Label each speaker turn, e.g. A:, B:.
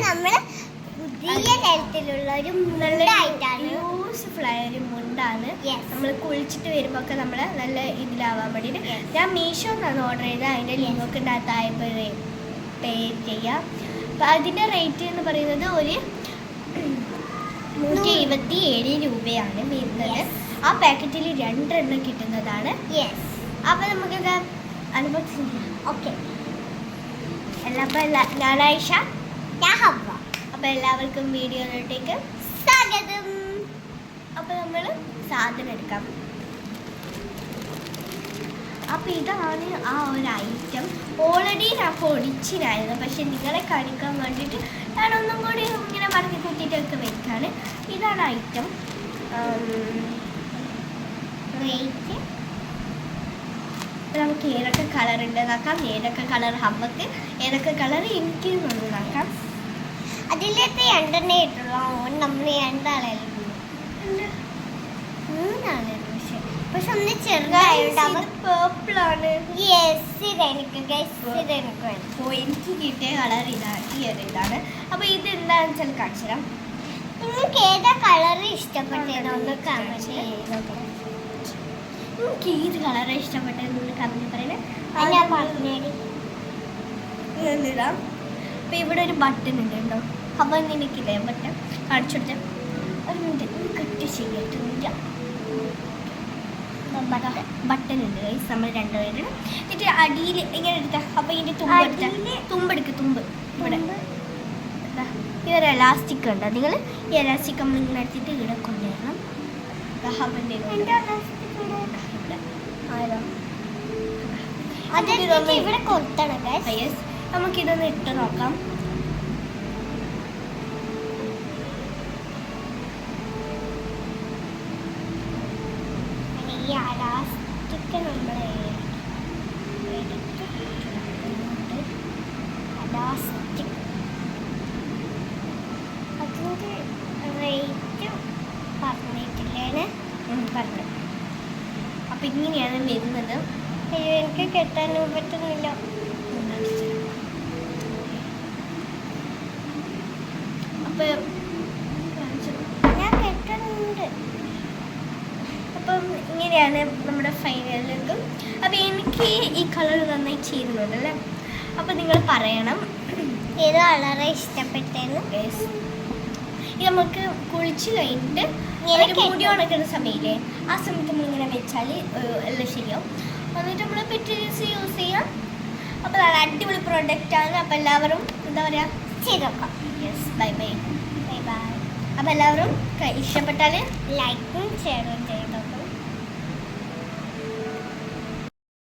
A: നമ്മൾ പുതിയ തരത്തിലുള്ള ഒരു മുണ്ടായിട്ടാണ്
B: യൂസ്ഫുൾ ആയ ഒരു മുണ്ടാണ്. നമ്മൾ കുളിച്ചിട്ട് വരുമ്പോൾ ഒക്കെ നമ്മൾ നല്ല ഇതിലാവാൻ വേണ്ടിയിട്ട് ഞാൻ മീഷോ എന്നാണ് ഓർഡർ ചെയ്തത്. അതിൻ്റെ ലിങ്കൊക്കെ താഴെ പേ ചെയ്യാം. അപ്പം അതിൻ്റെ റേറ്റ് എന്ന് പറയുന്നത് ഒരു 177 രൂപയാണ് വരുന്നത്. ആ പാക്കറ്റിൽ 2 എണ്ണം കിട്ടുന്നതാണ്. അപ്പം നമുക്കത് അൺബോക്സിങ് ചെയ്യാം.
A: ഓക്കെ.
B: ഞാൻ ആയിഷ,
A: ഞാൻ ഹവ്വ.
B: അപ്പം എല്ലാവർക്കും വീഡിയോയിലോട്ടേക്ക്
A: സ്വാഗതം.
B: അപ്പം നമ്മൾ സാധനം എടുക്കാം. അപ്പം ഇതാണ് ആ ഒരു ഐറ്റം. ഓൾറെഡി ഞാൻ പൊടിച്ചിനായിരുന്നു, പക്ഷെ നിങ്ങളെ കാണിക്കാൻ വേണ്ടിയിട്ട് ഞാൻ ഒന്നും കൂടി ഇങ്ങനെ മടക്കി കുത്തിയിട്ടൊക്കെ വെക്കാണ്. ഇതാണ് ഐറ്റം.
A: റേറ്റ്
B: നമുക്ക് ഏതൊക്കെ കളർ ഉണ്ട് നോക്കാം. ഏതൊക്കെ കളർ ഹമ്മക്ക്, ഏതൊക്കെ കളർ എനിക്ക് നോക്കാം.
A: അതിലത്തെ 2 ഇട്ടുള്ളൂ. നമ്മൾ 2 ആളായിരുന്നു, 3 ആളായിരുന്നു. പക്ഷെ ഒന്ന് ചെറുതായിട്ട്
B: പേർപ്പിളാണ്.
A: എനിക്ക്
B: കിട്ടിയ കളർ ഇതാണ്. ഈ ഒരു ഇതാണ്. അപ്പോൾ ഇത് എന്താണെന്ന് വെച്ചാൽ കാണിച്ചു തരാം.
A: നിങ്ങൾക്ക് ഏതാ കളർ ഇഷ്ടപ്പെട്ടത് ഒന്ന് കമന്റ് ചെയ്തോ.
B: എനിക്ക് ഏത് കളറാണ് ഇഷ്ടപ്പെട്ടതെന്ന് കമന്റ് പറയണേ. ഇതാ. അപ്പം ഇവിടെ ഒരു ബട്ടൺ ഉണ്ട് കേട്ടോ. അപ്പം എനിക്കില്ലേ ബട്ടൺ കാണിച്ചു കൊടുത്ത ഒരു മിനിറ്റ് കട്ട് ചെയ്തിട്ടില്ല. ബട്ടൺ ഉണ്ട് ഗൈസ്. നമ്മൾ 2 പേരുടെ എന്നിട്ട് അടിയിൽ ഇങ്ങനെ എടുത്താൽ അപ്പം ഇതിൻ്റെ തുമ്പെടുക്കുക. തുമ്പ് ഇവിടെ ഇതൊരു എലാസ്റ്റിക് ഉണ്ട്. നിങ്ങൾ ഈ എലാസ്റ്റിക് നമ്മൾ ഇങ്ങനെ എടുത്തിട്ട് ഇവിടെ കൊണ്ടുവരണം.
A: ഇവിടെ കൊടുത്തണം.
B: നമുക്കിതൊന്ന് ഇട്ട് നോക്കാം.
A: ഈ അലാസ്റ്റിക് നമ്മൾ അലാസ്റ്റിക് അതിൻ്റെ റേറ്റ് പറഞ്ഞിട്ടില്ലേനെ
B: പറഞ്ഞു. അപ്പം ഇങ്ങനെയാണ് വരുന്നത്.
A: എനിക്ക് കെട്ടാനും പറ്റുന്നില്ല.
B: അപ്പം
A: ഞാൻ കെട്ടുന്നുണ്ട്.
B: അപ്പം ഇങ്ങനെയാണ് നമ്മുടെ ഫൈനൽ ലുക്ക്. അപ്പം എനിക്ക് ഈ കളർ നന്നായി ചേരുന്നുണ്ട് അല്ലേ. അപ്പം നിങ്ങൾ പറയണം
A: ഏത് കളറാണ് ഇഷ്ടപ്പെട്ടതെന്ന്.
B: ഇത് നമുക്ക് കുളിച്ച് കഴിഞ്ഞിട്ട് മുടി ഉണക്കുന്ന സമയമില്ലേ, ആ സമയത്ത് നമ്മളിങ്ങനെ വെച്ചാൽ എല്ലാം ശരിയാവും. എന്നിട്ട് നമ്മൾ പിറ്റേ ദിവസം യൂസ് ചെയ്യാം. അപ്പോൾ നല്ല അടിപൊളി പ്രൊഡക്റ്റാണ്. അപ്പോൾ എല്ലാവരും എന്താ പറയുക
A: ചെയ്തോക്കാം.
B: Bye bye.
A: Bye bye.
B: അപ്പോൾ എല്ലാവരും ഇഷ്ടപ്പെട്ടാൽ
A: ലൈക്കും ഷെയറും ചെയ്തോ.